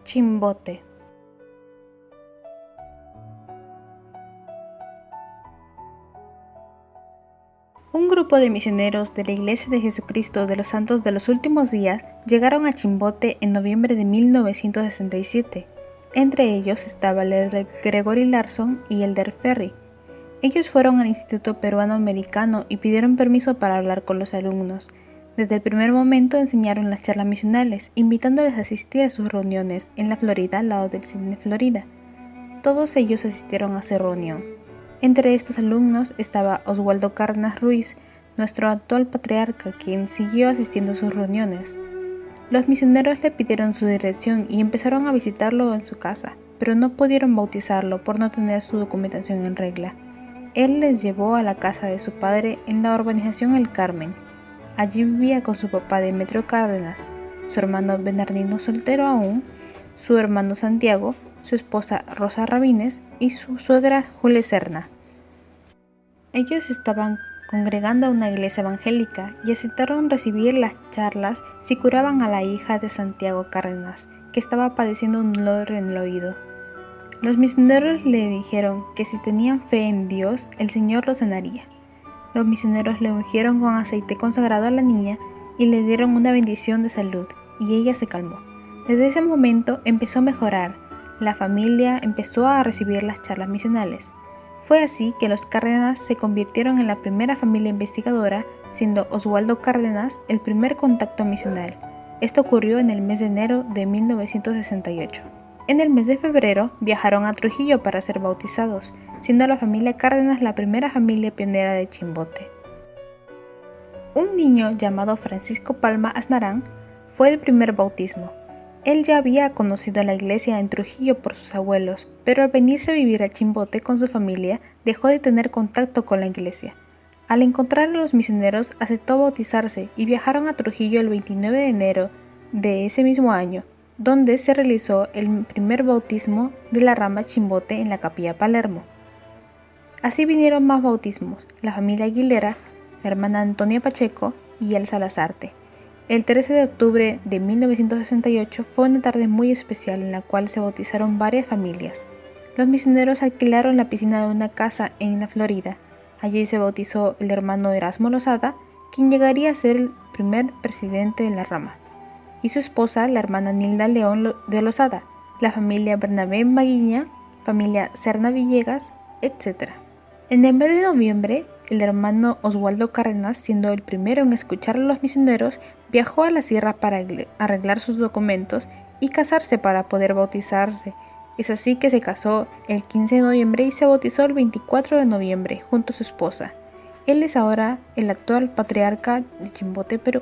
Chimbote. Un grupo de misioneros de la Iglesia de Jesucristo de los Santos de los Últimos Días llegaron a Chimbote en noviembre de 1967. Entre ellos estaba el elder Gregory Larson y el elder Ferry. Ellos fueron al Instituto Peruano Americano y pidieron permiso para hablar con los alumnos. Desde el primer momento enseñaron las charlas misionales, invitándoles a asistir a sus reuniones en la Florida, al lado del Cine Florida. Todos ellos asistieron a esa reunión. Entre estos alumnos estaba Oswaldo Cárdenas Ruiz, nuestro actual patriarca, quien siguió asistiendo a sus reuniones. Los misioneros le pidieron su dirección y empezaron a visitarlo en su casa, pero no pudieron bautizarlo por no tener su documentación en regla. Él les llevó a la casa de su padre en la urbanización El Carmen. Allí vivía con su papá Demetrio Cárdenas, su hermano Bernardino soltero aún, su hermano Santiago, su esposa Rosa Rabines y su suegra Julia Serna. Ellos estaban congregando a una iglesia evangélica y aceptaron recibir las charlas si curaban a la hija de Santiago Cárdenas, que estaba padeciendo un dolor en el oído. Los misioneros le dijeron que si tenían fe en Dios, el Señor los sanaría. Los misioneros le ungieron con aceite consagrado a la niña y le dieron una bendición de salud, y ella se calmó. Desde ese momento empezó a mejorar. La familia empezó a recibir las charlas misionales. Fue así que los Cárdenas se convirtieron en la primera familia investigadora, siendo Oswaldo Cárdenas el primer contacto misional. Esto ocurrió en el mes de enero de 1968. En el mes de febrero viajaron a Trujillo para ser bautizados, siendo la familia Cárdenas la primera familia pionera de Chimbote. Un niño llamado Francisco Palma Aznarán fue el primer bautismo. Él ya había conocido la iglesia en Trujillo por sus abuelos, pero al venirse a vivir a Chimbote con su familia, dejó de tener contacto con la iglesia. Al encontrar a los misioneros, aceptó bautizarse y viajaron a Trujillo el 29 de enero de ese mismo año, donde se realizó el primer bautismo de la rama Chimbote en la Capilla Palermo. Así vinieron más bautismos, la familia Aguilera, la hermana Antonia Pacheco y el Salazarte. El 13 de octubre de 1968 fue una tarde muy especial en la cual se bautizaron varias familias. Los misioneros alquilaron la piscina de una casa en la Florida. Allí se bautizó el hermano Erasmo Lozada, quien llegaría a ser el primer presidente de la rama, y su esposa, la hermana Nilda León de Lozada, la familia Bernabé Maguiña, familia Serna Villegas, etc. En el mes de noviembre, el hermano Oswaldo Cárdenas, siendo el primero en escuchar a los misioneros, viajó a la sierra para arreglar sus documentos y casarse para poder bautizarse. Es así que se casó el 15 de noviembre y se bautizó el 24 de noviembre junto a su esposa. Él es ahora el actual patriarca de Chimbote, Perú.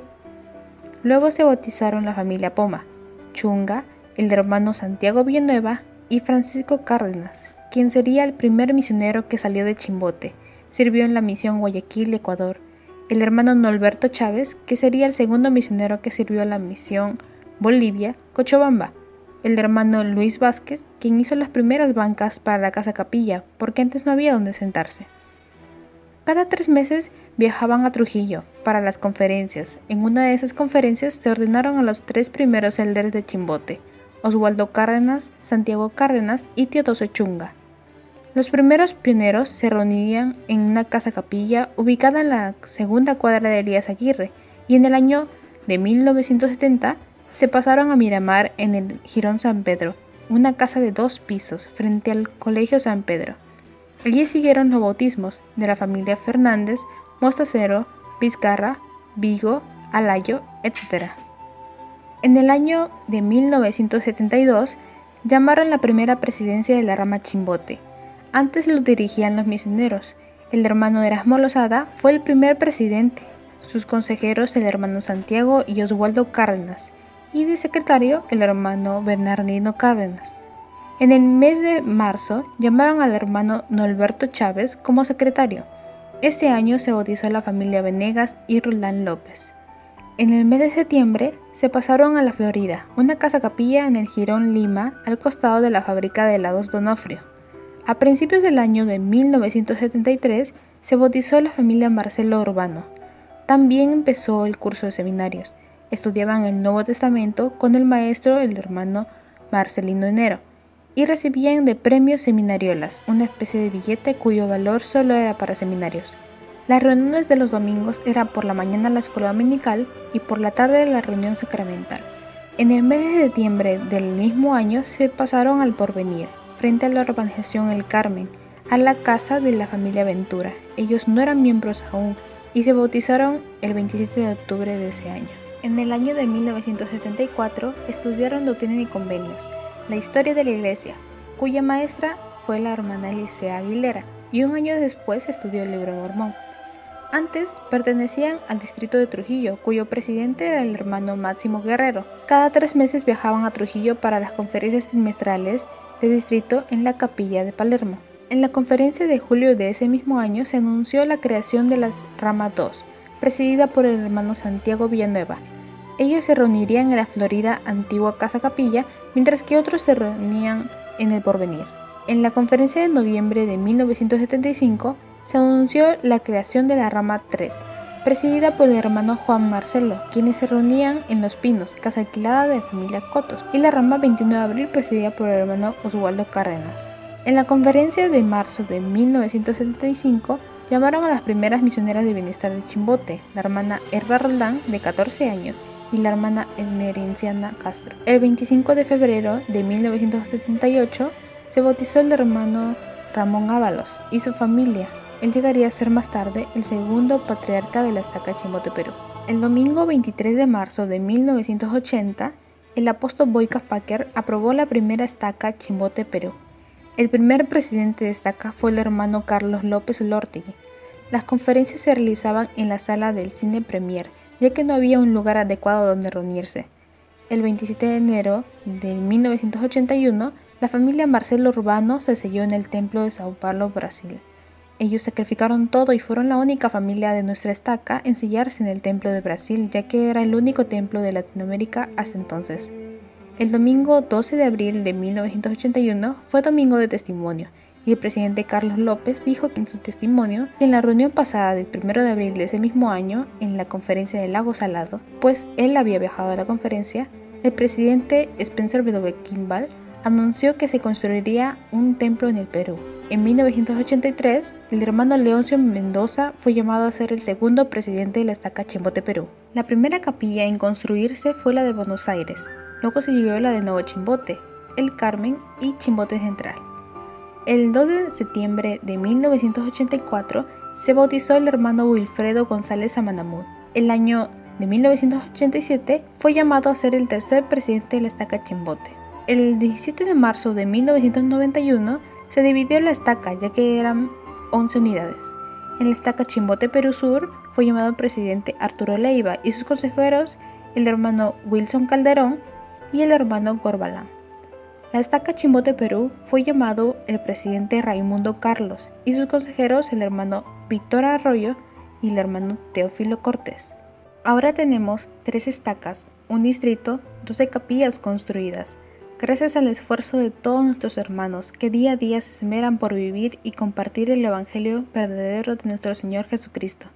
Luego se bautizaron la familia Poma, Chunga, el hermano Santiago Villanueva y Francisco Cárdenas, quien sería el primer misionero que salió de Chimbote. Sirvió en la misión Guayaquil, Ecuador. El hermano Norberto Chávez, que sería el segundo misionero que sirvió en la misión Bolivia, Cochabamba. El hermano Luis Vázquez, quien hizo las primeras bancas para la casa capilla, porque antes no había donde sentarse. Cada 3 meses viajaban a Trujillo para las conferencias. En una de esas conferencias se ordenaron a los 3 primeros elders de Chimbote, Oswaldo Cárdenas, Santiago Cárdenas y Teodoso Chunga. Los primeros pioneros se reunían en una casa capilla ubicada en la segunda cuadra de Elías Aguirre, y en el año de 1970 se pasaron a Miramar en el Jirón San Pedro, una casa de 2 pisos frente al Colegio San Pedro. Allí siguieron los bautismos de la familia Fernández, Mostacero, Vizcarra, Vigo, Alayo, etc. En el año de 1972 llamaron la primera presidencia de la rama Chimbote. Antes lo dirigían los misioneros. El hermano Erasmo Lozada fue el primer presidente, sus consejeros el hermano Santiago y Oswaldo Cárdenas, y de secretario el hermano Bernardino Cárdenas. En el mes de marzo llamaron al hermano Norberto Chávez como secretario. Este año se bautizó la familia Venegas y Roldán López. En el mes de septiembre se pasaron a la Florida, una casa capilla en el Jirón Lima, al costado de la fábrica de helados Donofrio. A principios del año de 1973 se bautizó la familia Marcelo Urbano. También empezó el curso de seminarios. Estudiaban el Nuevo Testamento con el maestro, el hermano Marcelino Enero, y recibían de premio seminariolas, una especie de billete cuyo valor solo era para seminarios. Las reuniones de los domingos eran por la mañana la escuela dominical y por la tarde la reunión sacramental. En el mes de septiembre del mismo año se pasaron al Porvenir, frente a la urbanización El Carmen, a la casa de la familia Ventura. Ellos no eran miembros aún y se bautizaron el 27 de octubre de ese año. En el año de 1974 estudiaron Doctrina y Convenios, la historia de la Iglesia, cuya maestra fue la hermana Elisea Aguilera, y un año después estudió el Libro Mormón. Antes pertenecían al distrito de Trujillo, cuyo presidente era el hermano Máximo Guerrero. Cada 3 meses viajaban a Trujillo para las conferencias trimestrales de distrito en la capilla de Palermo. En la conferencia de julio de ese mismo año se anunció la creación de la Rama 2, presidida por el hermano Santiago Villanueva. Ellos se reunirían en la Florida antigua Casa Capilla, mientras que otros se reunían en el Porvenir. En la conferencia de noviembre de 1975 se anunció la creación de la Rama 3, presidida por el hermano Juan Marcelo, quienes se reunían en Los Pinos, casa alquilada de la familia Cotos, y la Rama 21 de abril, presidida por el hermano Oswaldo Cárdenas. En la conferencia de marzo de 1975, llamaron a las primeras misioneras de bienestar de Chimbote, la hermana Herda Roldán, de 14 años, y la hermana Esmerenciana Castro. El 25 de febrero de 1978 se bautizó el hermano Ramón Ábalos y su familia. Él llegaría a ser más tarde el segundo patriarca de la estaca Chimbote, Perú. El domingo 23 de marzo de 1980, el apóstol Boyka Packer aprobó la primera estaca Chimbote, Perú. El primer presidente de estaca fue el hermano Carlos López Lórtegui. Las conferencias se realizaban en la sala del Cine Premier, ya que no había un lugar adecuado donde reunirse. El 27 de enero de 1981, la familia Marcelo Urbano se selló en el templo de Sao Paulo, Brasil. Ellos sacrificaron todo y fueron la única familia de nuestra estaca en sellarse en el templo de Brasil, ya que era el único templo de Latinoamérica hasta entonces. El domingo 12 de abril de 1981 fue domingo de testimonio, y el presidente Carlos López dijo en su testimonio que en la reunión pasada del 1 de abril de ese mismo año, en la conferencia del Lago Salado, pues él había viajado a la conferencia, el presidente Spencer W. Kimball anunció que se construiría un templo en el Perú. En 1983, el hermano Leoncio Mendoza fue llamado a ser el segundo presidente de la estaca Chimbote, Perú. La primera capilla en construirse fue la de Buenos Aires, luego siguió la de Nuevo Chimbote, El Carmen y Chimbote Central. El 2 de septiembre de 1984 se bautizó el hermano Wilfredo González Amanamud. El año de 1987 fue llamado a ser el tercer presidente de la estaca Chimbote. El 17 de marzo de 1991 se dividió la estaca, ya que eran 11 unidades. En la estaca Chimbote Perú Sur fue llamado presidente Arturo Leiva y sus consejeros el hermano Wilson Calderón y el hermano Corbalán. La estaca Chimbote Perú fue llamado el presidente Raimundo Carlos y sus consejeros el hermano Víctor Arroyo y el hermano Teófilo Cortés. Ahora tenemos 3 estacas, un distrito, 12 capillas construidas, gracias al esfuerzo de todos nuestros hermanos que día a día se esmeran por vivir y compartir el Evangelio verdadero de nuestro Señor Jesucristo.